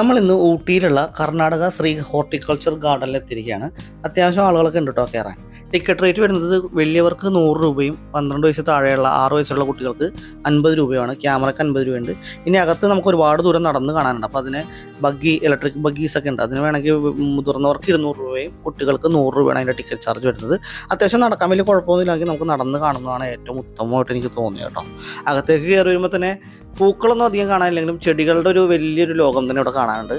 നമ്മൾ ഇന്ന് ഊട്ടിയിലുള്ള കർണാടക ശ്രീ ഹോർട്ടിക്കൾച്ചർ ഗാർഡനിൽ എത്തിയിരിക്കുകയാണ്. അത്യാവശ്യം ആളുകളൊക്കെ ഉണ്ട് കേട്ടോ കയറാൻ. ടിക്കറ്റ് റേറ്റ് വരുന്നത് വലിയവർക്ക് 100 രൂപയും 12 വയസ്സ് താഴെയുള്ള 6 വയസ്സുള്ള കുട്ടികൾക്ക് 50 രൂപയാണ്. ക്യാമറയ്ക്ക് 50 രൂപയുണ്ട്. ഇനി അകത്ത് നമുക്ക് ഒരുപാട് ദൂരം നടന്ന് കാണാനുണ്ട്. അപ്പോൾ അതിന് ഇലക്ട്രിക് ബഗ്ഗീസൊക്കെ ഉണ്ട്. അതിന് വേണമെങ്കിൽ മുതിർന്നവർക്ക് 200 രൂപയും കുട്ടികൾക്ക് 100 രൂപയാണ് അതിൻ്റെ ടിക്കറ്റ് ചാർജ് വരുന്നത്. അത്യാവശ്യം നടക്കാൻ വലിയ കുഴപ്പമൊന്നുമില്ലെങ്കിൽ നമുക്ക് നടന്ന് കാണുന്നതാണ് ഏറ്റവും ഉത്തമമായിട്ട് എനിക്ക് തോന്നിയത് കേട്ടോ. അകത്തേക്ക് കയറി വരുമ്പോൾ തന്നെ പൂക്കളൊന്നും അധികം കാണാനില്ലെങ്കിലും ചെടികളുടെ ഒരു വലിയൊരു ലോകം തന്നെ ഇവിടെ കാണാനുണ്ട്.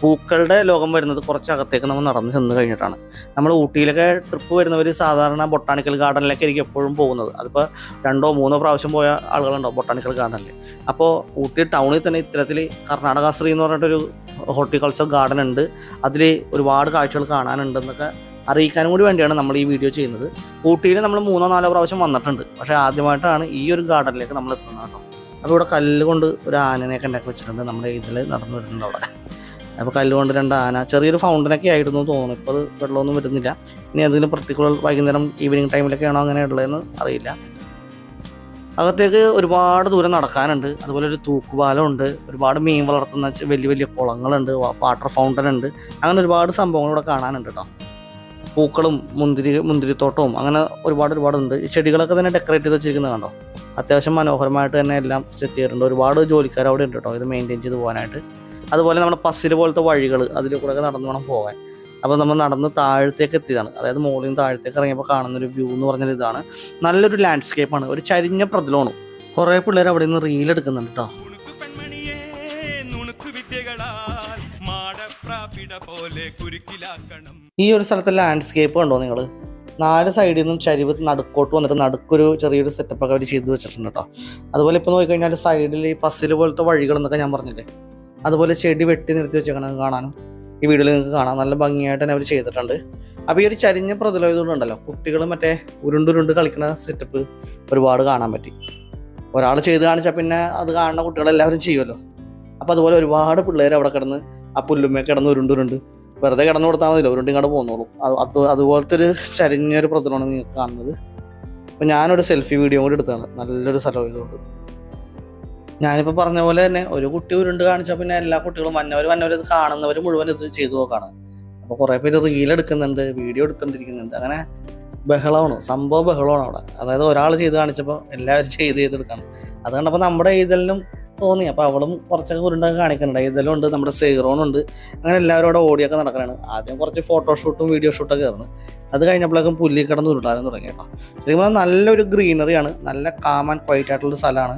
പൂക്കളുടെ ലോകം വരുന്നത് കുറച്ച് അകത്തേക്ക് നമ്മൾ നടന്ന് ചെന്ന് കഴിഞ്ഞിട്ടാണ്. നമ്മൾ ഊട്ടിയിലൊക്കെ ട്രിപ്പ് വരുന്നവർ സാധാരണ ബൊട്ടാണിക്കൽ ഗാർഡനിലേക്ക് ആയിരിക്കും എപ്പോഴും പോകുന്നത്. അതിപ്പോൾ 2 or 3 പ്രാവശ്യം പോയ ആളുകളുണ്ടാവും ബൊട്ടാണിക്കൽ ഗാർഡനിൽ. അപ്പോൾ ഊട്ടി ടൗണിൽ തന്നെ ഇത്തരത്തിൽ കർണാടക ശ്രീ എന്ന് പറഞ്ഞിട്ടൊരു ഹോർട്ടിക്കൾച്ചർ ഗാർഡൻ ഉണ്ട്. അതിൽ ഒരുപാട് കാഴ്ചകൾ കാണാനുണ്ടെന്നൊക്കെ അറിയിക്കാനും കൂടി വേണ്ടിയാണ് നമ്മൾ ഈ വീഡിയോ ചെയ്യുന്നത്. ഊട്ടിയിൽ നമ്മൾ 3 or 4 പ്രാവശ്യം വന്നിട്ടുണ്ട്. പക്ഷേ ആദ്യമായിട്ടാണ് ഈ ഒരു ഗാർഡനിലേക്ക് നമ്മൾ എത്തുന്നത് കേട്ടോ. അപ്പോൾ ഇവിടെ കല്ല് കൊണ്ട് ഒരു ആനനെയൊക്കെ ഉണ്ടാക്കി വെച്ചിട്ടുണ്ട്. നമ്മുടെ ഇതിൽ നടന്നു വരുന്നുണ്ട് അവിടെ. അപ്പോൾ കല്ലുകൊണ്ട് 2 ആന, ചെറിയൊരു ഫൗണ്ടനൊക്കെ ആയിരുന്നു തോന്നുന്നു. ഇപ്പോൾ അത് വെള്ളമൊന്നും വരുന്നില്ല. ഇനി അതിന് പർട്ടിക്കുലർ വൈകുന്നേരം ഈവനിങ് ടൈമിലൊക്കെയാണോ അങ്ങനെ ഉള്ളതെന്ന് അറിയില്ല. അകത്തേക്ക് ഒരുപാട് ദൂരം നടക്കാനുണ്ട്. അതുപോലെ ഒരു തൂക്കുപാലം ഉണ്ട്. ഒരുപാട് മീൻ വളർത്തുന്ന വലിയ വലിയ കുളങ്ങളുണ്ട്. വാട്ടർ ഫൗണ്ടൻ ഉണ്ട്. അങ്ങനെ ഒരുപാട് സംഭവങ്ങൾ ഇവിടെ കാണാനുണ്ട് കേട്ടോ. പൂക്കളും മുന്തിരിത്തോട്ടവും അങ്ങനെ ഒരുപാടുണ്ട്. ഈ ചെടികളൊക്കെ തന്നെ ഡെക്കറേറ്റ് ചെയ്ത് വെച്ചിരിക്കുന്നത് കണ്ടോ. അത്യാവശ്യം മനോഹരമായിട്ട് തന്നെ എല്ലാം സെറ്റ് ചെയ്തിട്ടുണ്ട്. ഒരുപാട് ജോലിക്കാർ അവിടെ ഉണ്ട് കേട്ടോ ഇത് മെയിൻറ്റെയിൻ ചെയ്ത് പോകാനായിട്ട്. അതുപോലെ നമ്മുടെ പസിൽ പോലത്തെ വഴികൾ അതിൽ കൂടെ ഒക്കെ നടന്നു വേണം പോകാൻ. അപ്പോൾ നമ്മൾ നടന്ന് താഴത്തേക്ക് എത്തിയതാണ്. അതായത് മുകളിൽ നിന്ന് താഴത്തേക്ക് ഇറങ്ങിയപ്പോൾ കാണുന്നൊരു വ്യൂ എന്ന് പറഞ്ഞാൽ ഇതാണ്. നല്ലൊരു ലാൻഡ്സ്കേപ്പാണ്. ഒരു ചരിഞ്ഞ പ്രതലമാണ്. കുറേ പിള്ളേർ അവിടെ നിന്ന് റീൽ എടുക്കുന്നുണ്ട് കേട്ടോ. ഈ ഒരു സ്ഥലത്തെ ലാൻഡ്സ്കേപ്പ് കണ്ടോ നിങ്ങൾ? 4 സൈഡിൽ നിന്നും ചരിവ് നടുക്കോട്ട് വന്നിട്ട് നടുക്കൊരു ചെറിയൊരു സെറ്റപ്പൊക്കെ അവർ ചെയ്തു വെച്ചിട്ടുണ്ട് കേട്ടോ. അതുപോലെ ഇപ്പോൾ നോക്കിക്കഴിഞ്ഞാൽ സൈഡിൽ ഈ പസിൽ പോലത്തെ വഴികൾ എന്നൊക്കെ ഞാൻ പറഞ്ഞില്ലേ, അതുപോലെ ചെടി വെട്ടി നിർത്തി വെച്ചേക്കണം കാണാനും ഈ വീഡിയോയിൽ നിങ്ങൾക്ക് കാണാം. നല്ല ഭംഗിയായിട്ട് തന്നെ അവർ ചെയ്തിട്ടുണ്ട്. അപ്പോൾ ഈ ഒരു ചരിഞ്ഞ പ്രതിരോധമുണ്ടല്ലോ, കുട്ടികൾ മറ്റേ ഉരുണ്ട് കളിക്കുന്ന സെറ്റപ്പ് ഒരുപാട് കാണാൻ പറ്റി. ഒരാൾ ചെയ്ത് കാണിച്ചാൽ പിന്നെ അത് കാണുന്ന കുട്ടികളെല്ലാവരും ചെയ്യുമല്ലോ. അപ്പോൾ അതുപോലെ ഒരുപാട് പിള്ളേർ അവിടെ കിടന്ന് ആ പുല്ലുമ്മേ കിടന്ന് ഉരുണ്ട് വെറുതെ കിടന്നു കൊടുത്താൽ മതിയല്ലോ, ഉരുണ്ടിങ്ങാണ്ട് പോന്നോളൂ. അതുപോലത്തെ ഒരു ചരിഞ്ഞൊരു പ്രതിരോധമാണ് നിങ്ങൾക്ക് കാണുന്നത്. അപ്പോൾ ഞാനൊരു സെൽഫി വീഡിയോ കൂടി എടുത്താണ്. നല്ലൊരു സ്ഥലം ഇതുകൊണ്ട്. ഞാനിപ്പോൾ പറഞ്ഞ പോലെ തന്നെ ഒരു കുട്ടി ഉരുണ്ട് കാണിച്ചാൽ പിന്നെ എല്ലാ കുട്ടികളും വന്നവർ ഇത് കാണുന്നവർ മുഴുവൻ ഇത് ചെയ്തു നോക്കാണ്. അപ്പോൾ കുറേ പേര് റീൽ എടുക്കുന്നുണ്ട്, വീഡിയോ എടുത്തുകൊണ്ടിരിക്കുന്നുണ്ട്. അങ്ങനെ സംഭവം ബഹളമാണ് അവിടെ. അതായത് ഒരാൾ ചെയ്ത് കാണിച്ചപ്പോൾ എല്ലാവരും ചെയ്തെടുക്കാണ്. അത് കണ്ടപ്പോൾ നമ്മുടെ ഇതിലും തോന്നി. അപ്പോൾ അവളും കുറച്ചൊക്കെ ഉരുണ്ടൊക്കെ കാണിക്കുന്നുണ്ട്. ഇതെല്ലാം ഉണ്ട്, നമ്മുടെ സീറോണുണ്ട്. അങ്ങനെ എല്ലാവരും അവിടെ ഓടിയൊക്കെ നടക്കുകയാണ്. ആദ്യം കുറച്ച് ഫോട്ടോഷൂട്ടും വീഡിയോ ഷൂട്ടൊക്കെ ആയിരുന്നു. അത് കഴിഞ്ഞപ്പോഴേക്കും പുല്ലി കിടന്ന് ഉരുട്ടാനും തുടങ്ങി കേട്ടോ. ശരിക്കും പറഞ്ഞാൽ നല്ലൊരു ഗ്രീനറിയാണ്. നല്ല കാം ആൻഡ് ക്വൈറ്റ് ആയിട്ടുള്ളൊരു സ്ഥലമാണ്.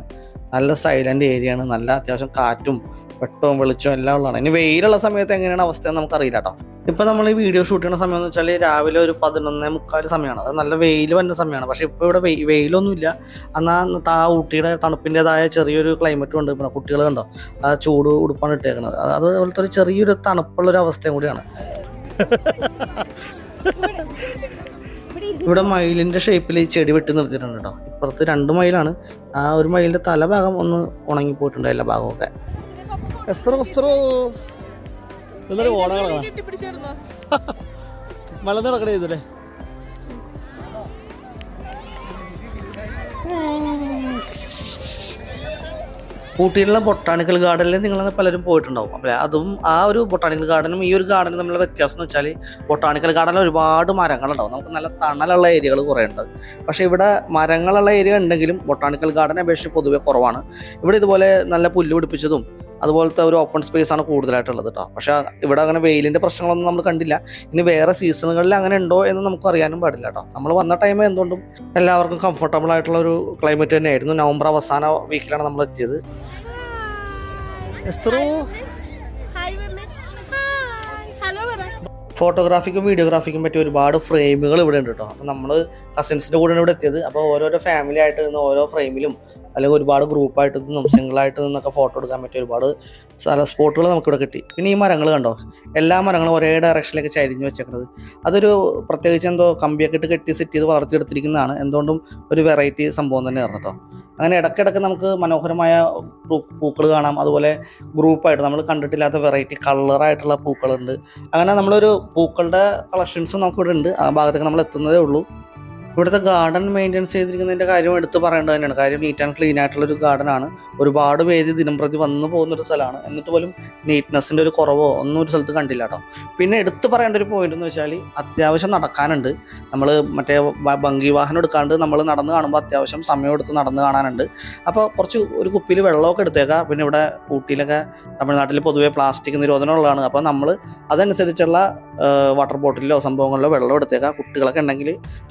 നല്ല സൈലൻ്റ് ഏരിയയാണ്. നല്ല അത്യാവശ്യം കാറ്റും വെട്ടവും വെളിച്ചവും എല്ലാം ഉള്ളതാണ്. ഇനി വെയിലുള്ള സമയത്ത് എങ്ങനെയാണ് അവസ്ഥ എന്ന് നമുക്കറിയില്ല കേട്ടോ. ഇപ്പോൾ നമ്മൾ ഈ വീഡിയോ ഷൂട്ട് ചെയ്യുന്ന സമയം എന്ന് വെച്ചാൽ രാവിലെ ഒരു 11:45 സമയമാണ്. അത് നല്ല വെയിൽ വന്ന സമയമാണ്. പക്ഷേ ഇപ്പോൾ ഇവിടെ വെയിലൊന്നുമില്ല. എന്നാൽ ഊട്ടിയുടെ തണുപ്പിൻ്റെതായ ചെറിയൊരു ക്ലൈമറ്റും ഉണ്ട്. പിന്നെ കുട്ടികൾ കണ്ടോ ആ ചൂട് ഉടുപ്പാണ് ഇട്ടേക്കുന്നത്. അതുപോലത്തെ ഒരു ചെറിയൊരു തണുപ്പുള്ളൊരു അവസ്ഥയും കൂടിയാണ്. ഇവിടെ മയിലിൻ്റെ ഷേപ്പിൽ ഈ ചെടി വെട്ടി നിർത്തിയിട്ടുണ്ട് കേട്ടോ. ഇപ്പുറത്ത് 2 മയിലാണ്. ആ ഒരു മയിലിൻ്റെ തലഭാഗം ഒന്ന് ഉണങ്ങിപ്പോയിട്ടുണ്ട്. എല്ലാ ഭാഗമൊക്കെ മലന്ന് കിടക്കണേ ഇതില്ലേ. ഊട്ടിയിലുള്ള ബൊട്ടാണിക്കൽ ഗാർഡനിൽ നിങ്ങൾ പലരും പോയിട്ടുണ്ടാവും. അപ്പോൾ അതും ആ ഒരു ബൊട്ടാണിക്കൽ ഗാർഡനും ഈ ഒരു ഗാർഡനും തമ്മിലുള്ള വ്യത്യാസം എന്ന് വെച്ചാൽ ബൊട്ടാണിക്കൽ ഗാർഡനിൽ ഒരുപാട് മരങ്ങളുണ്ടാവും. നമുക്ക് നല്ല തണലുള്ള ഏരിയകൾ കുറേ ഉണ്ട്. പക്ഷേ ഇവിടെ മരങ്ങളുള്ള ഏരിയ ഉണ്ടെങ്കിലും ബൊട്ടാണിക്കൽ ഗാർഡനെ അപേക്ഷിച്ച് പൊതുവെ കുറവാണ്. ഇവിടെ ഇതുപോലെ നല്ല പുല്ല് പിടിപ്പിച്ചതും അതുപോലത്തെ ഒരു ഓപ്പൺ സ്പേസ് ആണ് കൂടുതലായിട്ടുള്ളത് കേട്ടോ. പക്ഷേ ഇവിടെ അങ്ങനെ വെയിലിൻ്റെ പ്രശ്നങ്ങളൊന്നും നമ്മൾ കണ്ടില്ല. ഇനി വേറെ സീസണുകളിൽ അങ്ങനെ ഉണ്ടോ എന്ന് നമുക്ക് അറിയാനും പാടില്ല കേട്ടോ. നമ്മൾ വന്ന ടൈം എന്തുകൊണ്ടും എല്ലാവർക്കും കംഫർട്ടബിൾ ആയിട്ടുള്ള ഒരു ക്ലൈമറ്റ് തന്നെയായിരുന്നു. നവംബർ അവസാന വീക്കിലാണ് നമ്മൾ എത്തിയത്. ഫോട്ടോഗ്രാഫിക്കും വീഡിയോഗ്രാഫിക്കും പറ്റിയ ഒരുപാട് ഫ്രെയിമുകൾ ഇവിടെ ഉണ്ട് കേട്ടോ. അപ്പോൾ നമ്മൾ കസിൻസിൻ്റെ കൂടെയാണ് ഇവിടെ എത്തിയത്. അപ്പോൾ ഓരോരോ ഫാമിലി ആയിട്ട് നിന്ന് ഓരോ ഫ്രെയിമിലും അല്ലെങ്കിൽ ഒരുപാട് ഗ്രൂപ്പായിട്ട് നിന്നും സിംഗിളായിട്ട് നിന്നൊക്കെ ഫോട്ടോ എടുക്കാൻ പറ്റിയ ഒരുപാട് സ്പോട്ടുകൾ നമുക്കിവിടെ കിട്ടി. പിന്നെ ഈ മരങ്ങൾ കണ്ടോ, എല്ലാ മരങ്ങളും ഒരേ ഡയറക്ഷനിലേക്ക് ചരിഞ്ഞ് വെച്ചേക്കുന്നത്. അതൊരു പ്രത്യേകിച്ച് എന്തോ കമ്പിയൊക്കെ ഇട്ട് കെട്ടി സെറ്റ് ചെയ്ത് വളർത്തിയെടുത്തിരിക്കുന്നതാണ്. എന്തുകൊണ്ടും ഒരു വെറൈറ്റി സംഭവം തന്നെയായിരുന്നു കേട്ടോ. അങ്ങനെ ഇടയ്ക്കിടയ്ക്ക് നമുക്ക് മനോഹരമായ പൂക്കൾ കാണാം. അതുപോലെ ഗ്രൂപ്പായിട്ട് നമ്മൾ കണ്ടിട്ടില്ലാത്ത വെറൈറ്റി കളറായിട്ടുള്ള പൂക്കളുണ്ട്. അങ്ങനെ നമ്മളൊരു പൂക്കളുടെ കളക്ഷൻസും നമുക്കിവിടെ ഉണ്ട്. ആ ഭാഗത്തേക്ക് നമ്മൾ എത്തുന്നതേ ഉള്ളൂ. ഇവിടുത്തെ ഗാർഡൻ മെയിൻ്റെനൻസ് ചെയ്തിരിക്കുന്നതിൻ്റെ കാര്യം എടുത്ത് പറയേണ്ടത് തന്നെയാണ്. കാര്യം നീറ്റ് ആൻഡ് ക്ലീൻ ആയിട്ടുള്ളൊരു ഗാർഡനാണ്. ഒരുപാട് പേര് ദിനംപ്രതി വന്നു പോകുന്നൊരു സ്ഥലമാണ്. എന്നിട്ട് പോലും നീറ്റ്നെസ്സിൻ്റെ ഒരു കുറവോ ഒന്നും ഒരു സ്ഥലത്ത് കണ്ടില്ല കേട്ടോ. പിന്നെ എടുത്ത് പറയേണ്ട ഒരു പോയിന്റ് എന്ന് വെച്ചാൽ അത്യാവശ്യം നടക്കാനുണ്ട്. നമ്മൾ മറ്റേ ഭംഗി വാഹനം എടുക്കാണ്ട് നമ്മൾ നടന്ന് കാണുമ്പോൾ അത്യാവശ്യം സമയം എടുത്ത് നടന്ന് കാണാനുണ്ട്. അപ്പോൾ കുറച്ച് ഒരു കുപ്പിയിൽ വെള്ളമൊക്കെ എടുത്തേക്കാം. പിന്നെ ഇവിടെ ഊട്ടിയിലൊക്കെ തമിഴ്നാട്ടിൽ പൊതുവെ പ്ലാസ്റ്റിക് നിരോധനമുള്ളതാണ്. അപ്പോൾ നമ്മൾ അതനുസരിച്ചുള്ള വാട്ടർ ബോട്ടിലോ സംഭവങ്ങളിലോ വെള്ളം എടുത്തേക്കാം. കുട്ടികളൊക്കെ ഉണ്ടെങ്കിൽ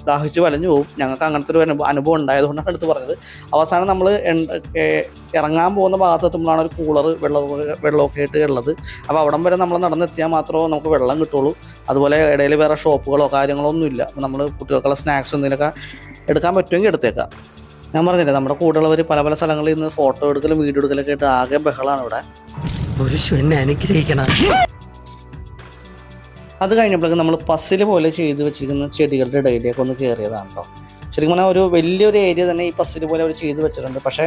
ദാഹിച്ച് വലഞ്ഞു പോകും. ഞങ്ങൾക്ക് അങ്ങനത്തെ ഒരു അനുഭവം ഉണ്ടായതുകൊണ്ടാണ് എടുത്ത് പറഞ്ഞത്. അവസാനം നമ്മൾ ഇറങ്ങാൻ പോകുന്ന ഭാഗത്തെത്തുമ്പോഴാണ് ഒരു കൂളർ വെള്ളമൊക്കെ ആയിട്ട് ഉള്ളത്. അപ്പോൾ അവിടം വരെ നമ്മൾ നടന്നെത്തിയാൽ മാത്രമേ നമുക്ക് വെള്ളം കിട്ടുള്ളൂ. അതുപോലെ ഇടയിൽ വേറെ ഷോപ്പുകളോ കാര്യങ്ങളോ ഒന്നുമില്ല. അപ്പോൾ നമ്മൾ കുട്ടികൾക്കുള്ള സ്നാക്സ് എന്തെങ്കിലുമൊക്കെ എടുക്കാൻ പറ്റുമെങ്കിൽ എടുത്തേക്കാം. ഞാൻ പറഞ്ഞില്ലേ, നമ്മുടെ കൂടെയുള്ളവർ പല പല സ്ഥലങ്ങളിൽ നിന്ന് ഫോട്ടോ എടുക്കലും വീഡിയോ എടുക്കലൊക്കെ ആയിട്ട് ആകെ ബഹളമാണ് ഇവിടെ. അനുഗ്രഹിക്കണം. അത് കഴിഞ്ഞപ്പോഴേക്കും നമ്മൾ പസിൽ പോലെ ചെയ്ത് വെച്ചിരിക്കുന്ന ചെടികളുടെ ഇടയിലേക്ക് ഒന്ന് കയറിയതാണ് കേട്ടോ. ശരിക്കും പറഞ്ഞാൽ ഒരു വലിയൊരു ഏരിയ തന്നെ ഈ പസിൽ പോലെ അവർ ചെയ്ത് വെച്ചിട്ടുണ്ട്. പക്ഷേ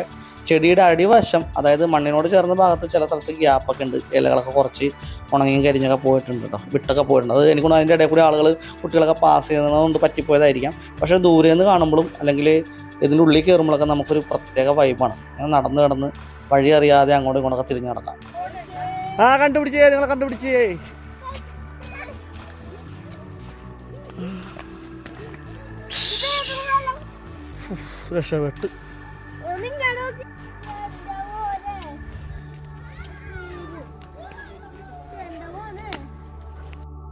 ചെടിയുടെ അടിവശം, അതായത് മണ്ണിനോട് ചേർന്ന ഭാഗത്ത് ചില സ്ഥലത്ത് ഗ്യാപ്പൊക്കെ ഉണ്ട്. ഇലകളൊക്കെ കുറച്ച് ഉണങ്ങിയും കരിഞ്ഞൊക്കെ പോയിട്ടുണ്ട് കേട്ടോ, വിട്ടൊക്കെ പോയിട്ടുണ്ട്. അത് എനിക്കൊന്നും അതിൻ്റെ ഇടയിൽ കൂടി ആളുകൾ കുട്ടികളൊക്കെ പാസ് ചെയ്യുന്നതുകൊണ്ട് പറ്റിപ്പോയതായിരിക്കാം. പക്ഷേ ദൂരെ നിന്ന് കാണുമ്പോഴും അല്ലെങ്കിൽ ഇതിൻ്റെ ഉള്ളിൽ കയറുമ്പോഴൊക്കെ നമുക്കൊരു പ്രത്യേക വൈബാണ്. അങ്ങനെ നടന്ന് കിടന്ന് വഴി അറിയാതെ അങ്ങോട്ടും ഇങ്ങോട്ടൊക്കെ തിരിഞ്ഞ് നടക്കാം. കണ്ടുപിടിച്ചേ, നിങ്ങളെ കണ്ടുപിടിച്ചേ. രക്ഷപ്പെട്ട്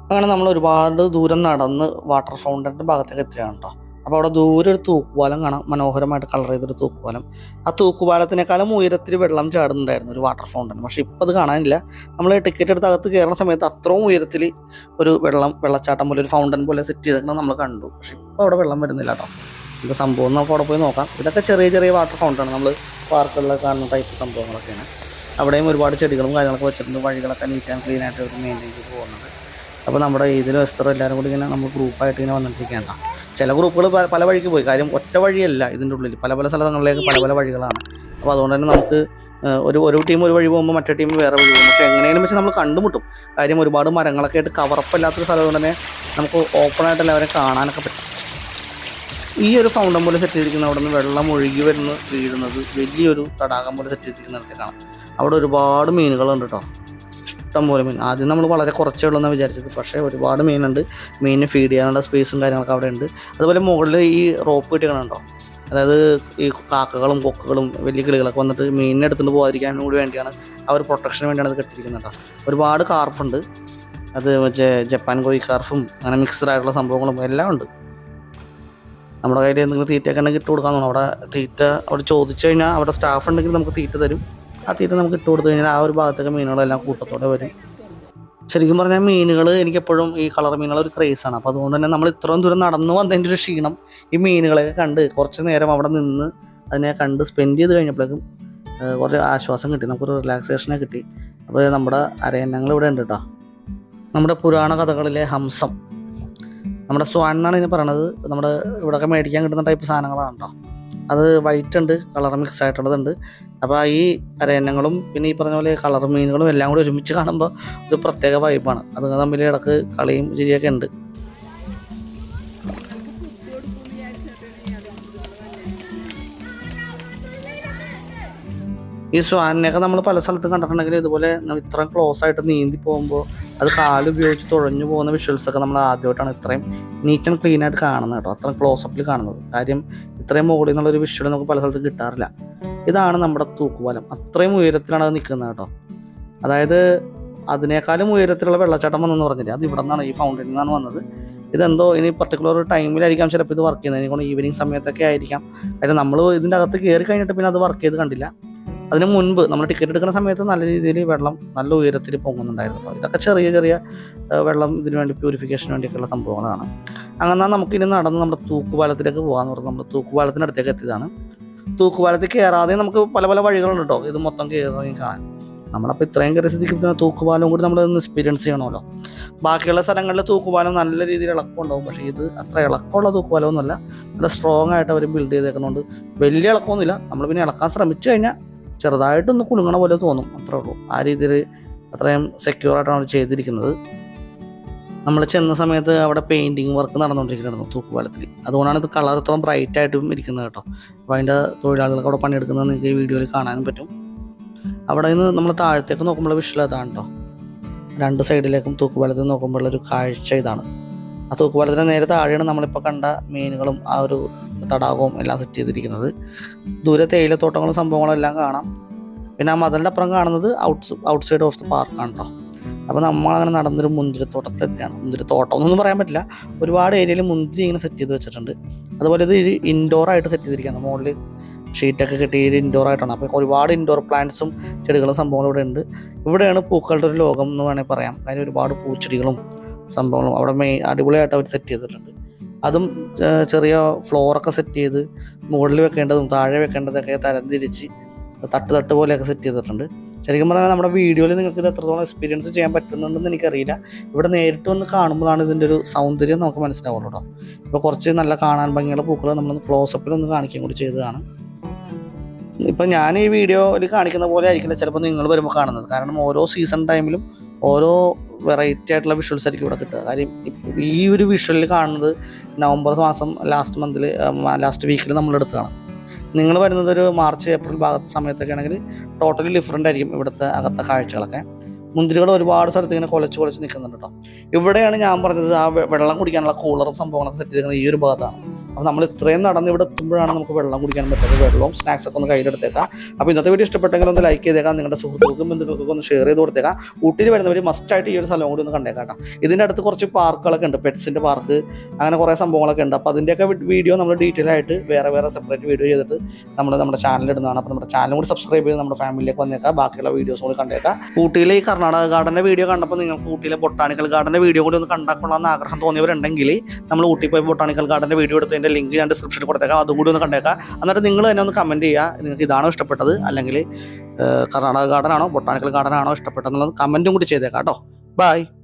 അങ്ങനെ നമ്മൾ ഒരുപാട് ദൂരം നടന്ന് വാട്ടർ ഫൗണ്ടൻ്റെ ഭാഗത്തേക്ക് എത്തിയാണ് കേട്ടോ. അപ്പോൾ അവിടെ ദൂരെ ഒരു തൂക്കുപാലം കാണാം, മനോഹരമായിട്ട് കളർ ചെയ്തൊരു തൂക്കുപാലം. ആ തൂക്കുപാലത്തിനേക്കാളും ഉയരത്തിൽ വെള്ളം ചാടുന്നുണ്ടായിരുന്നു ഒരു വാട്ടർ ഫൗണ്ടൻ. പക്ഷേ ഇപ്പോൾ അത് കാണാനില്ല. നമ്മൾ ടിക്കറ്റ് എടുത്ത് അകത്ത് കയറുന്ന സമയത്ത് അത്രയും ഉയരത്തിൽ ഒരു വെള്ളച്ചാട്ടം പോലെ ഒരു ഫൗണ്ടൻ പോലെ സെറ്റ് ചെയ്തിട്ട് നമ്മൾ കണ്ടു. പക്ഷെ ഇപ്പോൾ അവിടെ വെള്ളം വരുന്നില്ല കേട്ടോ. ഇത് സംഭവം നമുക്ക് അവിടെ പോയി നോക്കാം. ഇതൊക്കെ ചെറിയ ചെറിയ വാട്ടർ ഫൗണ്ടനാണ്, നമ്മൾ പാർക്കുകളിലൊക്കെ കാണുന്ന ടൈപ്പ് സംഭവങ്ങളൊക്കെയാണ്. അവിടെയും ഒരുപാട് ചെടികളും കാര്യങ്ങളൊക്കെ വെച്ചിട്ടുണ്ട്. വഴികളൊക്കെ നീറ്റ് ആൻഡ് ക്ലീൻ ആയിട്ട് ഒരു മെയിൻറ്റെയിൻ ചെയ്ത് പോകുന്നുണ്ട്. അപ്പോൾ നമ്മുടെ ഇതിലും എസ്തറും എല്ലാവരും കൂടി ഇങ്ങനെ നമ്മൾ ഗ്രൂപ്പായിട്ട് ഇങ്ങനെ വന്നിട്ടിരിക്കേണ്ട. ചില ഗ്രൂപ്പുകൾ പല വഴിക്ക് പോയി. കാര്യം ഒറ്റ വഴിയല്ല ഇതിൻ്റെ ഉള്ളിൽ, പല പല സ്ഥലങ്ങളിലേക്ക് പല പല വഴികളാണ്. അപ്പോൾ അതുകൊണ്ട് തന്നെ നമുക്ക് ഒരു ടീം ഒരു വഴി പോകുമ്പോൾ മറ്റേ ടീം വേറെ വഴി പോകും. പക്ഷേ എങ്ങനെയാണെന്ന് വെച്ചാൽ നമ്മൾ കണ്ടുമുട്ടും. കാര്യം ഒരുപാട് മരങ്ങളൊക്കെ ആയിട്ട് കവറപ്പില്ലാത്തൊരു സ്ഥലം കൊണ്ട് തന്നെ നമുക്ക് ഓപ്പണായിട്ട് എല്ലാവരും കാണാനൊക്കെ പറ്റും. ഈ ഒരു ഫൗണ്ടൻ പോലെ സെറ്റ് ചെയ്തിരിക്കുന്ന അവിടെ നിന്ന് വെള്ളം ഒഴുകി വീഴുന്നത് വലിയൊരു തടാകം പോലെ സെറ്റ് ചെയ്തിരിക്കുന്നിടത്ത് കാണാം. അവിടെ ഒരുപാട് മീനുകളുണ്ട് കേട്ടോ, ഇഷ്ടം പോലെ മീൻ. ആദ്യം നമ്മൾ വളരെ കുറച്ചേ ഉള്ളൂ എന്നാണ് വിചാരിച്ചത്. പക്ഷേ ഒരുപാട് മീനുണ്ട്. മീനിന് ഫീഡ് ചെയ്യാനുള്ള സ്പേസും കാര്യങ്ങളൊക്കെ അവിടെ ഉണ്ട്. അതുപോലെ മുകളിൽ ഈ റോപ്പ് കിട്ടിക്കണുണ്ടോ, അതായത് ഈ കാക്കകളും കൊക്കുകളും വലിയ കിളികളൊക്കെ വന്നിട്ട് മീനിനെ എടുത്തുകൊണ്ട് പോകാതിരിക്കാനും കൂടി വേണ്ടിയാണ്, ആ ഒരു പ്രൊട്ടക്ഷന് വേണ്ടിയാണ് അത് കെട്ടിയിരിക്കുന്നത് കേട്ടോ. ഒരുപാട് കാർഫുണ്ട്. അത് മറ്റേ ജപ്പാൻ കോഴി കാർഫും അങ്ങനെ മിക്സ്ഡ് ആയിട്ടുള്ള സംഭവങ്ങളും എല്ലാം ഉണ്ട്. നമ്മുടെ കയ്യിൽ എന്തെങ്കിലും തീറ്റയൊക്കെ ഉണ്ടെങ്കിൽ ഇട്ട് കൊടുക്കാൻ തോന്നും. അവിടെ തീറ്റ അവിടെ ചോദിച്ചു കഴിഞ്ഞാൽ അവിടെ സ്റ്റാഫ് ഉണ്ടെങ്കിൽ നമുക്ക് തീറ്റ തരും. ആ തീറ്റ നമുക്ക് ഇട്ട് കൊടുത്തു കഴിഞ്ഞാൽ ആ ഒരു ഭാഗത്തൊക്കെ മീനുകളെല്ലാം കൂട്ടത്തോടെ വരും. ശരിക്കും പറഞ്ഞാൽ മീനുകൾ എനിക്കെപ്പോഴും ഈ കളർ മീനുകൾ ഒരു ക്രേസാണ്. അപ്പോൾ അതുകൊണ്ട് തന്നെ നമ്മൾ ഇത്രയും ദൂരം നടന്നു വന്നതിൻ്റെ ഒരു ക്ഷീണം ഈ മീനുകളെയൊക്കെ കണ്ട് കുറച്ച് നേരം അവിടെ നിന്ന് അതിനെ കണ്ട് സ്പെൻഡ് ചെയ്ത് കഴിഞ്ഞപ്പോഴേക്കും കുറച്ച് ആശ്വാസം കിട്ടി, നമുക്കൊരു റിലാക്സേഷനെ കിട്ടി. അപ്പോൾ നമ്മുടെ അരയന്നങ്ങൾ ഇവിടെ ഉണ്ട് കേട്ടോ. നമ്മുടെ പുരാണ കഥകളിലെ ഹംസം, നമ്മുടെ സ്വാൻ എന്നാണ് ഇതിന് പറയണത്. നമ്മുടെ ഇവിടെയൊക്കെ മേടിക്കാൻ കിട്ടുന്ന ടൈപ്പ് സാധനങ്ങളാണ് കേട്ടോ. അത് വൈറ്റ് ഉണ്ട്, കളർ മിക്സ് ആയിട്ടുള്ളതുണ്ട്. അപ്പോൾ ഈ അരയന്നങ്ങളും പിന്നെ ഈ പറഞ്ഞ പോലെ കളർ മീനുകളും എല്ലാം കൂടി ഒരുമിച്ച് കാണുമ്പോൾ ഒരു പ്രത്യേക വൈബാണ്. അത് തമ്മിൽ ഇടക്ക് കളിയും ചിരിയൊക്കെ ഉണ്ട്. ഈ സ്വാനിനെയൊക്കെ നമ്മൾ പല സ്ഥലത്തും കണ്ടിട്ടുണ്ടെങ്കിൽ ഇതുപോലെ ഇത്രയും ക്ലോസ് ആയിട്ട് നീന്തി പോകുമ്പോൾ അത് കാലുപയോഗിച്ച് തുഴഞ്ഞു പോകുന്ന വിഷ്വൽസൊക്കെ നമ്മൾ ആദ്യമായിട്ടാണ് ഇത്രയും നീറ്റ് ആൻഡ് ക്ലീൻ ആയിട്ട് കാണുന്നത് കേട്ടോ, അത്രയും ക്ലോസപ്പിൽ കാണുന്നത്. കാര്യം ഇത്രയും മുകളിൽ നിന്നുള്ളൊരു വിഷ്വൽ നമുക്ക് പല സ്ഥലത്തും കിട്ടാറില്ല. ഇതാണ് നമ്മുടെ തൂക്കുപാലം. അത്രയും ഉയരത്തിലാണ് അത് നിൽക്കുന്നത് കേട്ടോ. അതായത് അതിനേക്കാളും ഉയരത്തിലുള്ള വെള്ളച്ചാട്ടം വന്നെന്ന് പറഞ്ഞില്ലേ, അത് ഇവിടെ നിന്നാണ്, ഈ ഫൗണ്ടനിൽ നിന്നാണ് വന്നത്. ഇതെന്തോ ഇനി പർട്ടിക്കുലർ ഒരു ടൈമിലായിരിക്കാം ചിലപ്പോൾ ഇത് വർക്ക് ചെയ്യുന്നത്. എനിക്കൊണ്ട് ഈവനിങ് സമയത്തൊക്കെ ആയിരിക്കാം. കാര്യം നമ്മൾ ഇതിൻ്റെ അകത്ത് കയറി കഴിഞ്ഞിട്ട് പിന്നെ അത് വർക്ക് ചെയ്ത് കണ്ടില്ല. അതിന് മുൻപ് നമ്മൾ ടിക്കറ്റ് എടുക്കുന്ന സമയത്ത് നല്ല രീതിയിൽ വെള്ളം നല്ല ഉയരത്തിൽ പൊങ്ങുന്നുണ്ടായിരുന്നു. ഇതൊക്കെ ചെറിയ ചെറിയ വെള്ളം ഇതിനു വേണ്ടി പ്യൂരിഫിക്കേഷന് വേണ്ടിയൊക്കെയുള്ള സംഭവങ്ങളാണ്. അങ്ങനെ നമുക്കിനി നടന്ന് നമ്മുടെ തൂക്കുപാലത്തിലേക്ക് പോകാമെന്ന് പറഞ്ഞാൽ നമ്മൾ തൂക്കുപാലത്തിൻ്റെ അടുത്തേക്ക് എത്തിയതാണ്. തൂക്കുപാലത്തിൽ കയറാതെ നമുക്ക് പല പല വഴികളുണ്ട് കേട്ടോ, ഇത് മൊത്തം കയറി കാണാൻ. നമ്മളപ്പോൾ ഇത്രയും കയറി സ്ഥിതിക്ക് തൂക്കുപാലം കൂടി നമ്മളൊന്ന് എക്സ്പീരിയൻസ് ചെയ്യണമല്ലോ. ബാക്കിയുള്ള സ്ഥലങ്ങളിൽ തൂക്കുപാലം നല്ല രീതിയിൽ ഇളക്കം ഉണ്ടാവും, പക്ഷേ ഇത് അത്ര ഇളക്കമുള്ള തൂക്കുപാലമൊന്നുമല്ല. നല്ല സ്ട്രോങ് ആയിട്ട് അവർ ബിൽഡ് ചെയ്തേക്കുന്നതുകൊണ്ട് വലിയ ഇളക്കമൊന്നുമില്ല. നമ്മൾ പിന്നെ ഇളക്കാൻ ശ്രമിച്ചു കഴിഞ്ഞാൽ ചെറുതായിട്ടൊന്ന് കുലുങ്ങണ പോലെ തോന്നും, അത്രേ ഉള്ളൂ. ആ രീതിയിൽ അത്രയും സെക്യൂർ ആയിട്ടാണ് അവർ ചെയ്തിരിക്കുന്നത്. നമ്മൾ ചെന്ന സമയത്ത് അവിടെ പെയിൻറ്റിങ് വർക്ക് നടന്നുകൊണ്ടിരിക്കുന്നുണ്ടായിരുന്നു തൂക്കുപാലത്തിൽ. അതുകൊണ്ടാണ് ഇത് കളർ ഇത്രയും ബ്രൈറ്റ് ആയിട്ടും ഇരിക്കുന്നത് കേട്ടോ. അപ്പോൾ അതിൻ്റെ തൊഴിലാളികൾക്ക് അവിടെ പണിയെടുക്കുന്നത് നിങ്ങൾക്ക് ഈ വീഡിയോയിൽ കാണാനും പറ്റും. അവിടെ നിന്ന് നമ്മൾ താഴത്തേക്ക് നോക്കുമ്പോൾ വിഷ്വൽ അതാണ് കേട്ടോ. രണ്ട് സൈഡിലേക്കും തൂക്കുപാലത്തിൽ നോക്കുമ്പോഴുള്ളൊരു കാഴ്ച ഇതാണ്. ആ തൂക്കുപാലത്തിന് നേരെ താഴെയാണ് നമ്മളിപ്പോൾ കണ്ട മീനുകളും ആ ഒരു തടാകവും എല്ലാം സെറ്റ് ചെയ്തിരിക്കുന്നത്. ദൂരെ തേയിലത്തോട്ടങ്ങളും സംഭവങ്ങളും എല്ലാം കാണാം. പിന്നെ ആ മതിലിൻ്റെ അപ്പുറം കാണുന്നത് ഔട്ട് സൈഡ് ഓഫ് ദി പാർക്കാണ് കേട്ടോ. അപ്പോൾ നമ്മളങ്ങനെ നടന്നൊരു മുന്തിരിത്തോട്ടത്തിലെത്തിയാണ്. മുന്തിരിത്തോട്ടം എന്നൊന്നും പറയാൻ പറ്റില്ല, ഒരുപാട് ഏരിയയിൽ മുന്തിരി ഇങ്ങനെ സെറ്റ് ചെയ്ത് വെച്ചിട്ടുണ്ട്. അതുപോലെ ഇത് ഇൻഡോറായിട്ട് സെറ്റ് ചെയ്തിരിക്കുകയാണ്. മുകളിൽ ഷീറ്റൊക്കെ കെട്ടി ഇൻഡോർ ആയിട്ടാണ്. അപ്പോൾ ഒരുപാട് ഇൻഡോർ പ്ലാന്റ്സും ചെടികളും സംഭവങ്ങളും ഇവിടെ ഉണ്ട്. ഇവിടെയാണ് പൂക്കളുടെ ഒരു ലോകം എന്ന് വേണമെങ്കിൽ പറയാം. കാര്യം ഒരുപാട് പൂച്ചെടികളും സംഭവങ്ങളും അവിടെ അടിപൊളിയായിട്ട് അവർ സെറ്റ് ചെയ്തിട്ടുണ്ട്. അതും ചെറിയ ഫ്ലോറൊക്കെ സെറ്റ് ചെയ്ത് മുകളിൽ വെക്കേണ്ടതും താഴെ വെക്കേണ്ടതൊക്കെ തരംതിരിച്ച് തട്ട് പോലെയൊക്കെ സെറ്റ് ചെയ്തിട്ടുണ്ട്. ശരിക്കും പറഞ്ഞാൽ നമ്മുടെ വീഡിയോയിൽ നിങ്ങൾക്ക് ഇത് എത്രത്തോളം എക്സ്പീരിയൻസ് ചെയ്യാൻ പറ്റുന്നുണ്ടെന്ന് എനിക്കറിയില്ല. ഇവിടെ നേരിട്ട് വന്ന് കാണുമ്പോഴാണ് ഇതിൻ്റെ ഒരു സൗന്ദര്യം നമുക്ക് മനസ്സിലാവുള്ളൂ കേട്ടോ. ഇപ്പോൾ കുറച്ച് നല്ല കാണാൻ ഭംഗിയുള്ള പൂക്കൾ നമ്മളൊന്ന് ക്ലോസപ്പിലൊന്ന് കാണിക്കുകയും കൂടി ചെയ്തതാണ്. ഇപ്പം ഞാൻ ഈ വീഡിയോയിൽ കാണിക്കുന്ന പോലെ ആയിരിക്കില്ല ചിലപ്പോൾ നിങ്ങൾ വരുമ്പോൾ കാണുന്നത്. കാരണം ഓരോ സീസൺ ടൈമിലും ഓരോ വെറൈറ്റി ആയിട്ടുള്ള വിഷ്വൽസ് ആയിരിക്കും ഇവിടെ കിട്ടുക. കാര്യം ഈ ഒരു വിഷ്വലിൽ കാണുന്നത് നവംബർ മാസം ലാസ്റ്റ് വീക്കിൽ നമ്മളെടുത്തതാണ്. നിങ്ങൾ വരുന്നത് ഒരു മാർച്ച് ഏപ്രിൽ ഭാഗത്തെ സമയത്തൊക്കെ ആണെങ്കിൽ ടോട്ടലി ഡിഫറെൻ്റ് ആയിരിക്കും ഇവിടുത്തെ അകത്തെ കാഴ്ചകളൊക്കെ. മുന്തിരികൾ ഒരുപാട് സ്ഥലത്ത് ഇങ്ങനെ കുലച്ച് നിൽക്കുന്നുണ്ട് കേട്ടോ. ഇവിടെയാണ് ഞാൻ പറഞ്ഞത് ആ വെള്ളം കുടിക്കാനുള്ള കൂളറും സംഭവങ്ങളൊക്കെ സെറ്റ് ചെയ്തിരിക്കുന്നത് ഈ ഒരു ഭാഗത്താണ്. അപ്പോൾ നമ്മൾ ഇത്രയും നടന്ന് ഇവിടെ എത്തുമ്പോഴാണ് നമുക്ക് വെള്ളം കുടിക്കാൻ പറ്റുന്നത്. വെള്ളവും സ്നാക്സൊക്കെ ഒന്ന് കയ്യിലെടുത്തേക്കാം. അപ്പോൾ ഇന്നത്തെ വീഡിയോ ഇഷ്ടപ്പെട്ടെങ്കിൽ ഒന്ന് ലൈക്ക് ചെയ്തേക്കാം. നിങ്ങളുടെ സുഹൃത്തുക്കൾക്കും ബന്ധുക്കൾക്കൊക്കെ ഒന്ന് ഷെയർ ചെയ്ത് കൊടുത്തേക്കാം. ഊട്ടിയിൽ വരുന്നവർ മസ്റ്റായിട്ട് ഈ ഒരു സ്ഥലം കൂടി ഒന്ന് കണ്ടേക്കാം കേട്ടോ. ഇതിൻ്റെ അടുത്ത് കുറച്ച് പാർക്കുകളൊക്കെ ഉണ്ട്, പെറ്റ്സിൻ്റെ പാർക്ക്, അങ്ങനെ കുറേ സംഭവങ്ങളൊക്കെ ഉണ്ട്. അപ്പോൾ അതിൻ്റെയൊക്കെ വീഡിയോ നമ്മൾ ഡീറ്റെയിൽ ആയിട്ട് വേറെ സെപ്പറേറ്റ് വീഡിയോ ചെയ്തിട്ട് നമ്മുടെ ചാനലിൽ ഇടുന്നതാണ്. അപ്പോൾ നമ്മുടെ ചാനൽ കൂടി സബ്സ്ക്രൈബ് ചെയ്ത് നമ്മുടെ ഫാമിലിയിലേക്ക് വന്നേക്കാം. ബാക്കിയുള്ള വീഡിയോസ് കൂടി കണ്ടേക്കാം. ഊട്ടിയിലെ ഈ കർണാടക ഗാർഡൻ്റെ വീഡിയോ കണ്ടപ്പോൾ നിങ്ങൾക്ക് ഊട്ടിയിലെ ബൊട്ടാണിക്കൽ ഗാർഡൻ്റെ വീഡിയോ കൂടി ഒന്ന് കണ്ടാക്കൊള്ളാമെന്ന് ആഗ്രഹം തോന്നിയവരുണ്ടെങ്കിൽ നമ്മൾ ഊട്ടി പോയി ബൊട്ടാണിക്കൽ ഗാർഡൻ്റെ വീഡിയോ എടുത്തതിൻ്റെ ലിങ്ക് ഞാൻ ഡിസ്ക്രിപ്ഷനിൽ കൊടുത്തേക്കാം. അതുകൂടി ഒന്ന് കണ്ടേക്കാം. എന്നിട്ട് നിങ്ങൾ തന്നെ ഒന്ന് കമൻറ്റ് ചെയ്യുക, നിങ്ങൾക്ക് ഇതാണോ ഇഷ്ടപ്പെട്ടത്, അല്ലെങ്കിൽ കർണാടക ഗാർഡൻ ആണോ ബൊട്ടാണിക്കൽ ഗാർഡൻ ആണോ ഇഷ്ടപ്പെട്ടതെന്നുള്ളത് കമൻറ്റും കൂടി ചെയ്തേക്കാം കേട്ടോ. ബൈ.